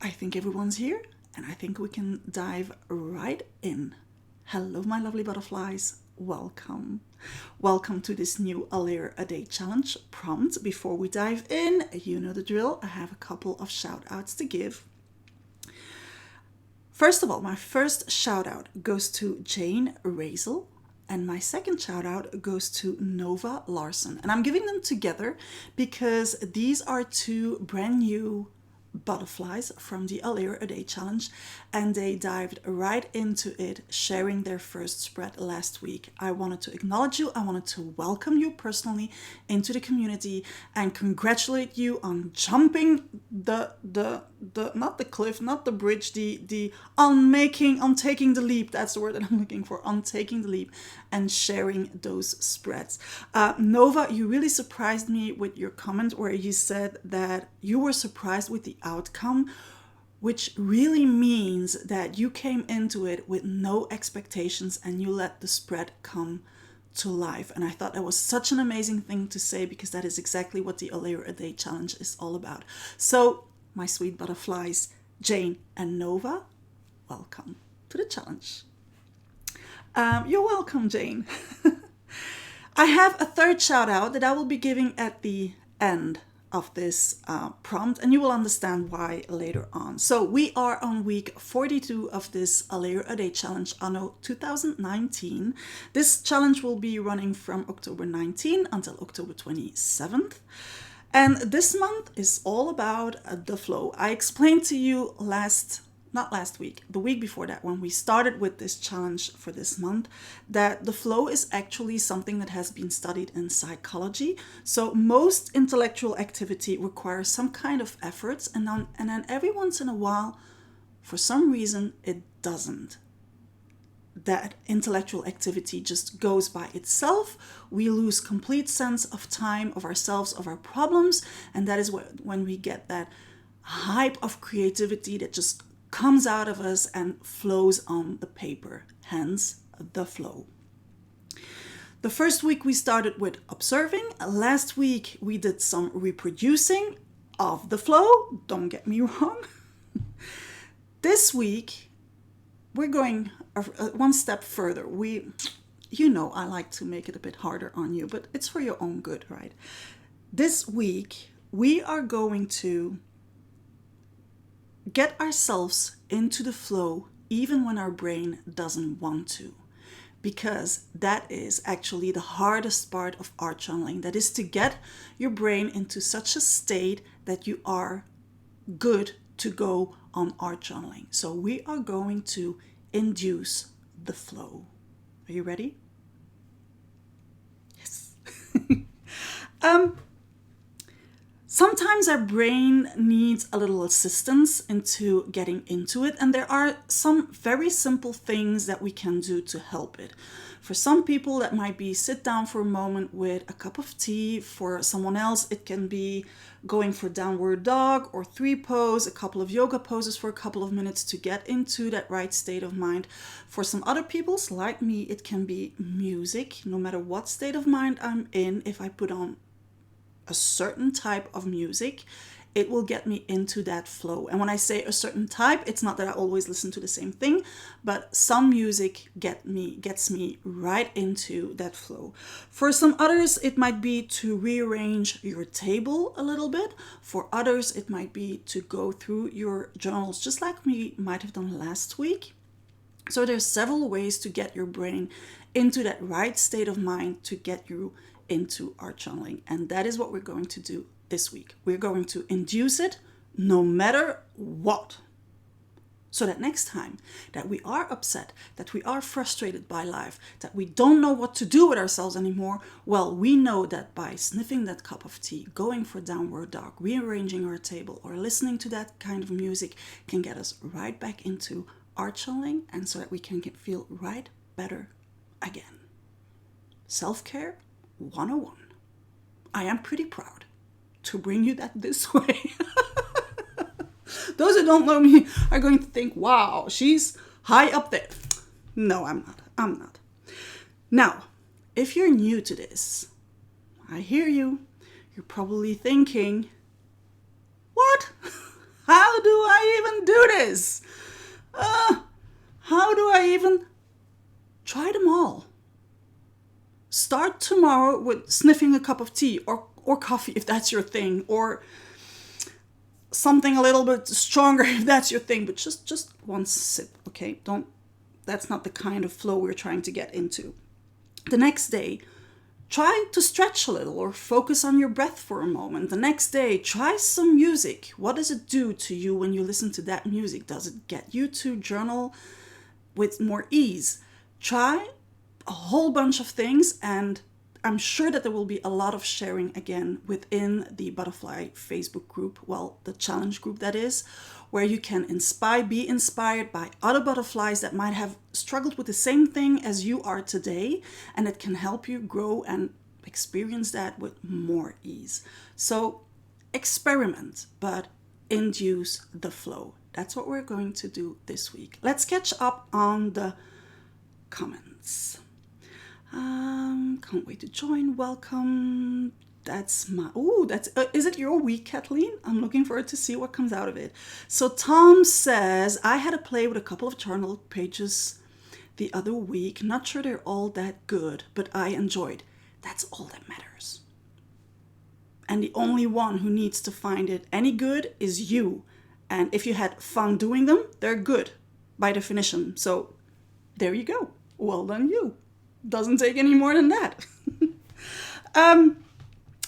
I think everyone's here, and I think we can dive right in. Hello, my lovely butterflies. Welcome. Welcome to this new A Layer a Day challenge prompt. Before we dive in, you know the drill. I have a couple of shout outs to give. First of all, my first shout out goes to Jane Razel. And my second shout out goes to Nova Larson. And I'm giving them together because these are two brand new butterflies from the A Layer a Day challenge, and they dived right into it, sharing their first spread last week. I wanted to acknowledge you. I wanted to welcome you personally into the community and congratulate you on jumping the not the cliff, not the bridge, on taking the leap. That's the word that I'm looking for. On taking the leap and sharing those spreads. Nova, you really surprised me with your comment where you said that you were surprised with the outcome, which really means that you came into it with no expectations and you let the spread come to life. And I thought that was such an amazing thing to say, because that is exactly what the A Layer a Day challenge is all about. So, my sweet butterflies, Jane and Nova, welcome to the challenge. You're welcome, Jane. I have a third shout out that I will be giving at the end of this prompt, and you will understand why later on. So we are on week 42 of this A Layer a Day challenge anno 2019. This challenge will be running from October 19 until October 27th. And this month is all about the flow. I explained to you the week before that, when we started with this challenge for this month, that the flow is actually something that has been studied in psychology. So most intellectual activity requires some kind of efforts, and then every once in a while, for some reason, it doesn't. That intellectual activity just goes by itself. We lose complete sense of time, of ourselves, of our problems, and that is when we get that hype of creativity that just comes out of us and flows on the paper, hence the flow. The first week we started with observing. Last week we did some reproducing of the flow, don't get me wrong. This week we're going one step further. I like to make it a bit harder on you, but it's for your own good, right? This week we are going to get ourselves into the flow even when our brain doesn't want to, because that is actually the hardest part of art journaling. That is to get your brain into such a state that you are good to go on art journaling. So we are going to induce the flow. Are you ready? Yes. Sometimes our brain needs a little assistance into getting into it, and there are some very simple things that we can do to help it. For some people, that might be sit down for a moment with a cup of tea. For someone else, it can be going for downward dog or 3 pose, a couple of yoga poses for a couple of minutes to get into that right state of mind. For some other people, like me, it can be music. No matter what state of mind I'm in, if I put on a certain type of music, it will get me into that flow. And when I say a certain type, it's not that I always listen to the same thing, but some music gets me right into that flow. For some others, it might be to rearrange your table a little bit. For others, it might be to go through your journals, just like we might have done last week. So there's several ways to get your brain into that right state of mind to get you into art journaling. And that is what we're going to do this week. We're going to induce it no matter what. So that next time that we are upset, that we are frustrated by life, that we don't know what to do with ourselves anymore, well, we know that by sniffing that cup of tea, going for downward dog, rearranging our table, or listening to that kind of music can get us right back into art journaling, and so that we can feel right better again. Self-care 101. I am pretty proud to bring you that this way. Those who don't know me are going to think, wow, she's high up there. No, I'm not. Now, if you're new to this, I hear you. You're probably thinking, what? How do I even it is. How do I even try them all? Start tomorrow with sniffing a cup of tea or coffee if that's your thing, or something a little bit stronger if that's your thing, but just one sip, okay? That's not the kind of flow we're trying to get into. The next day, try to stretch a little or focus on your breath for a moment. The next day, try some music. What does it do to you when you listen to that music? Does it get you to journal with more ease? Try a whole bunch of things, and I'm sure that there will be a lot of sharing again within the Butterfly Facebook group, well, the challenge group that is, where you can be inspired by other butterflies that might have struggled with the same thing as you are today, and it can help you grow and experience that with more ease. So experiment, but induce the flow. That's what we're going to do this week. Let's catch up on the comments. Can't wait to join. Welcome. Is it your week, Kathleen? I'm looking forward to see what comes out of it. So Tom says, I had a play with a couple of journal pages the other week. Not sure they're all that good, but I enjoyed. That's all that matters. And the only one who needs to find it any good is you. And if you had fun doing them, they're good by definition. So there you go. Well done, you. Doesn't take any more than that.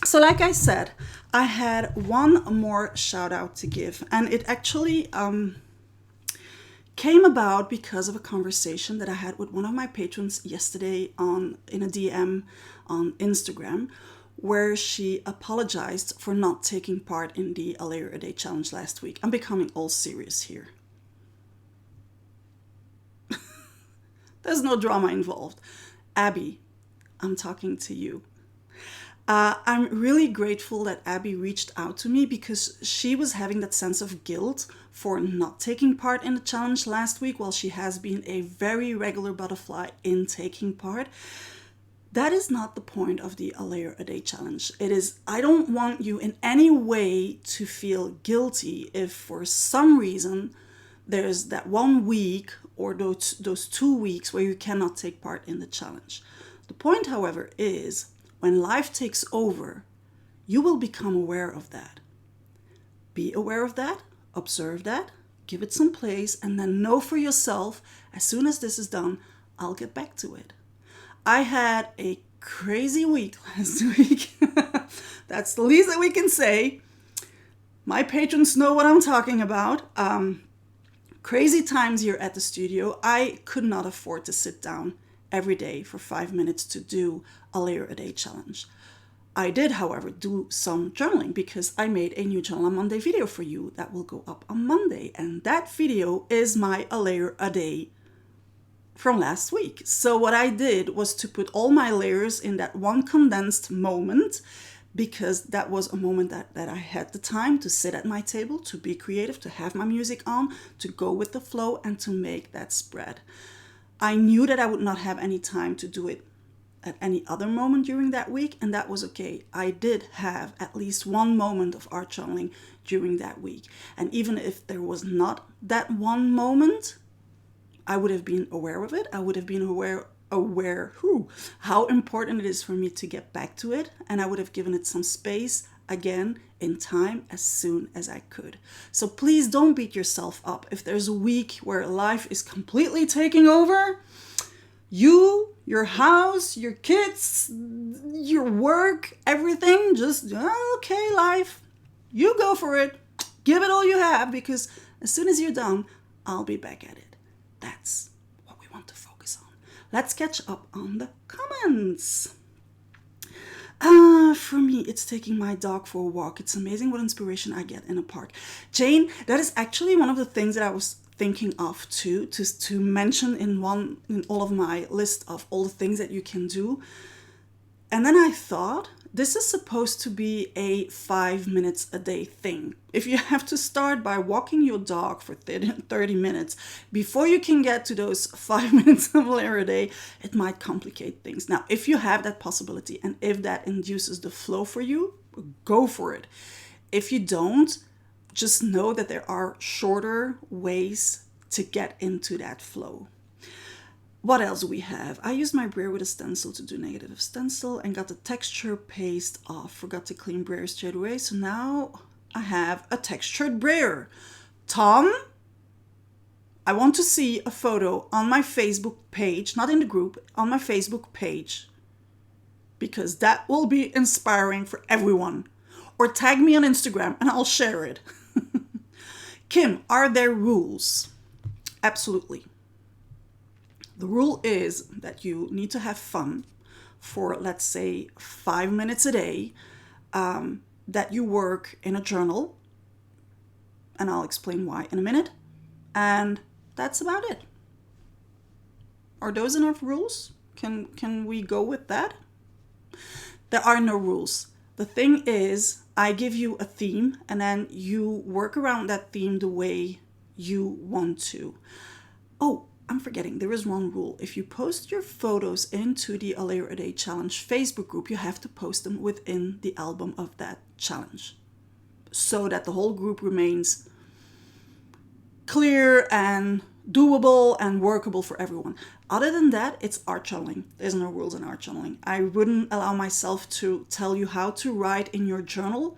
So like I said, I had one more shout out to give, and it actually came about because of a conversation that I had with one of my patrons yesterday in a DM on Instagram, where she apologized for not taking part in the A Layer a Day challenge last week. I'm becoming all serious here. There's no drama involved. Abby, I'm talking to you. I'm really grateful that Abby reached out to me because she was having that sense of guilt for not taking part in the challenge last week, while she has been a very regular butterfly in taking part. That is not the point of the A Layer a Day challenge. It is, I don't want you in any way to feel guilty if for some reason there's that 1 week or those 2 weeks where you cannot take part in the challenge. The point, however, is when life takes over, you will become aware of that. Be aware of that, observe that, give it some place, and then know for yourself, as soon as this is done, I'll get back to it. I had a crazy week last week. That's the least that we can say. My patrons know what I'm talking about. Crazy times here at the studio. I could not afford to sit down every day for 5 minutes to do A Layer a Day challenge. I did, however, do some journaling because I made a new Journal on Monday video for you that will go up on Monday. And that video is my A Layer a Day from last week. So what I did was to put all my layers in that one condensed moment, because that was a moment that I had the time to sit at my table, to be creative, to have my music on, to go with the flow, and to make that spread. I knew that I would not have any time to do it at any other moment during that week, and that was okay. I did have at least one moment of art journaling during that week. And even if there was not that one moment, I would have been aware of it. I would have been aware how important it is for me to get back to it, and I would have given it some space again in time as soon as I could. So please don't beat yourself up if there's a week where life is completely taking over. You, your house, your kids, your work, everything, just okay, life, you go for it. Give it all you have, because as soon as you're done, I'll be back at it. That's what we want to focus on. Let's catch up on the comments. For me, it's taking my dog for a walk. It's amazing what inspiration I get in a park. Jane, that is actually one of the things that I was thinking of too, to mention in all of my list of all the things that you can do. And then I thought, this is supposed to be a 5 minutes a day thing. If you have to start by walking your dog for 30 minutes before you can get to those 5 minutes of a day, it might complicate things. Now, if you have that possibility and if that induces the flow for you, go for it. If you don't, just know that there are shorter ways to get into that flow. What else do we have? I used my brayer with a stencil to do negative stencil and got the texture paste off. Forgot to clean brayer straight away. So now I have a textured brayer. Tom, I want to see a photo on my Facebook page, not in the group, on my Facebook page, because that will be inspiring for everyone. Or tag me on Instagram and I'll share it. Kim, are there rules? Absolutely. The rule is that you need to have fun for, let's say, 5 minutes a day, that you work in a journal, and I'll explain why in a minute, and that's about it. Are those enough rules? Can we go with that? There are no rules. The thing is, I give you a theme, and then you work around that theme the way you want to. Oh, I'm forgetting, there is one rule. If you post your photos into the A Layer a Day Challenge Facebook group, you have to post them within the album of that challenge, so that the whole group remains clear and doable and workable for everyone. Other than that, it's art journaling. There's no rules in art journaling. I wouldn't allow myself to tell you how to write in your journal.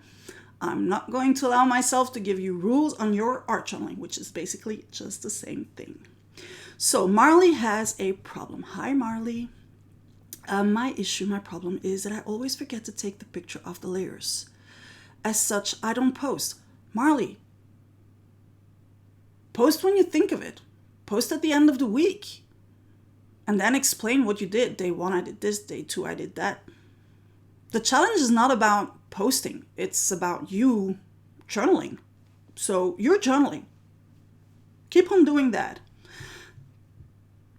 I'm not going to allow myself to give you rules on your art journaling, which is basically just the same thing. So Marley has a problem. Hi, Marley. My problem is that I always forget to take the picture of the layers. As such, I don't post. Marley, post when you think of it. Post at the end of the week. And then explain what you did. Day 1, I did this. Day 2, I did that. The challenge is not about posting. It's about you journaling. So you're journaling. Keep on doing that.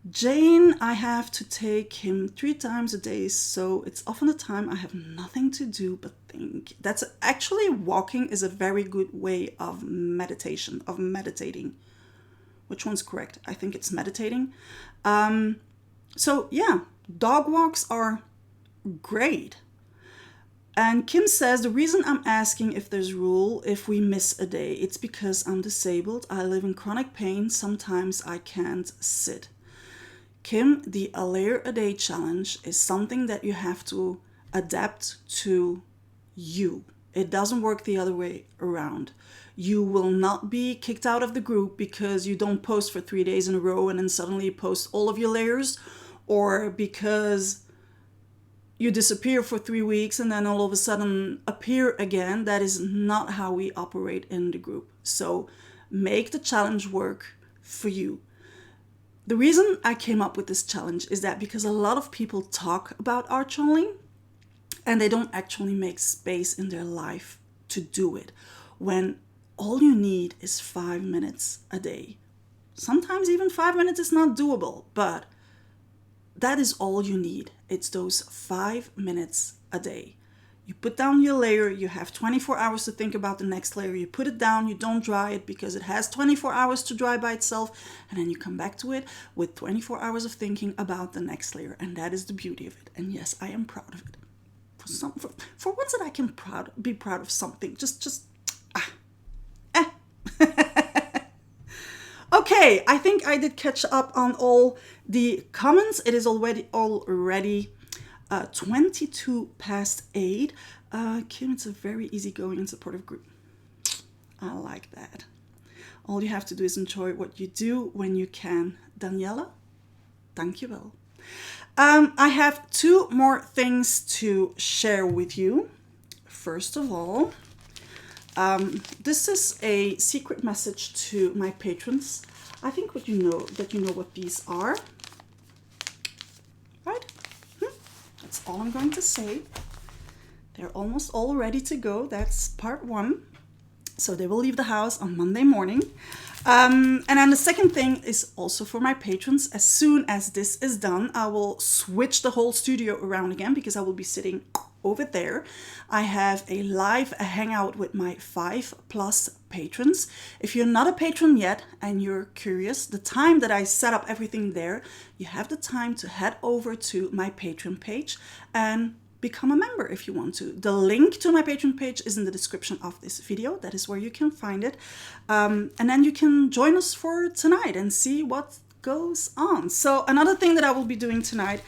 Jane, I have to take him 3 times a day, so it's often the time I have nothing to do but think. That's actually, walking is a very good way of meditation, of meditating. Which one's correct? I think it's meditating. So yeah, dog walks are great. And Kim says, the reason I'm asking if there's rule if we miss a day, it's because I'm disabled. I live in chronic pain. Sometimes I can't sit. Kim, the A Layer a Day challenge is something that you have to adapt to you. It doesn't work the other way around. You will not be kicked out of the group because you don't post for 3 days in a row and then suddenly post all of your layers, or because you disappear for 3 weeks and then all of a sudden appear again. That is not how we operate in the group. So make the challenge work for you. The reason I came up with this challenge is that because a lot of people talk about art journaling and they don't actually make space in their life to do it, when all you need is 5 minutes a day. Sometimes even 5 minutes is not doable, but that is all you need. It's those 5 minutes a day. You put down your layer, you have 24 hours to think about the next layer, you put it down, you don't dry it because it has 24 hours to dry by itself, and then you come back to it with 24 hours of thinking about the next layer, and that is the beauty of it. And yes, I am proud of it. For once that I can be proud of something, Okay, I think I did catch up on all the comments. It is already 22 past 8. Kim, it's a very easygoing and supportive group. I like that. All you have to do is enjoy what you do when you can. Daniela, dankjewel. I have 2 more things to share with you. First of all, this is a secret message to my patrons. I think that you know what these are, right? That's all I'm going to say. They're almost all ready to go. That's part 1. So they will leave the house on Monday morning. And then the second thing is also for my patrons. As soon as this is done, I will switch the whole studio around again because I will be sitting over there. I have a live hangout with my 5+ patrons. If you're not a patron yet and you're curious, the time that I set up everything there, you have the time to head over to my Patreon page and become a member if you want to. The link to my Patreon page is in the description of this video. That is where you can find it. And then you can join us for tonight and see what goes on. So another thing that I will be doing tonight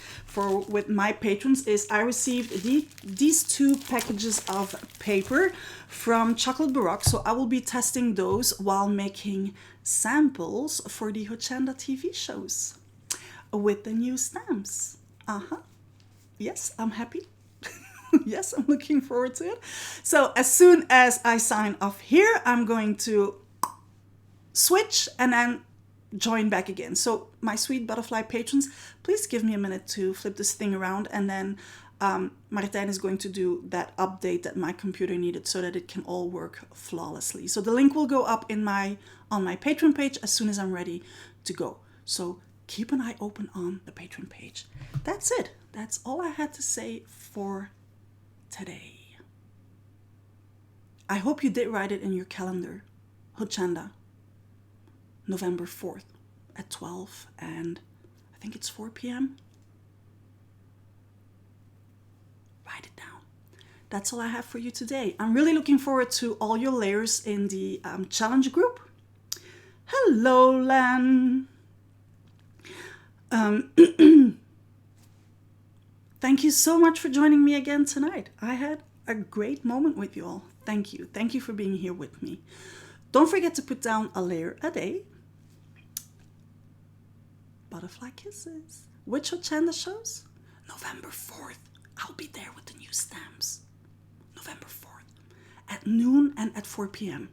with my patrons is I received these 2 packages of paper from Chocolate Baroque. So I will be testing those while making samples for the Hochanda TV shows with the new stamps. Yes, I'm happy. Yes, I'm looking forward to it. So as soon as I sign off here, I'm going to switch and then join back again. So my sweet butterfly patrons, please give me a minute to flip this thing around, and then Martijn is going to do that update that my computer needed so that it can all work flawlessly. So the link will go up on my Patreon page as soon as I'm ready to go. So keep an eye open on the Patreon page. That's it. That's all I had to say for today. I hope you did write it in your calendar. Hochanda, November 4th at 12 and I think it's 4 p.m. Write it down. That's all I have for you today. I'm really looking forward to all your layers in the challenge group. Hello, Lan. Thank you so much for joining me again tonight. I had a great moment with you all. Thank you. Thank you for being here with me. Don't forget to put down a layer a day. Butterfly kisses. Which Hochanda shows? November 4th. I'll be there with the new stamps. November 4th at noon and at 4 p.m.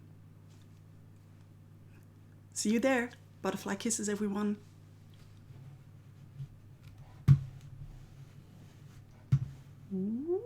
See you there. Butterfly kisses, everyone. Ooh.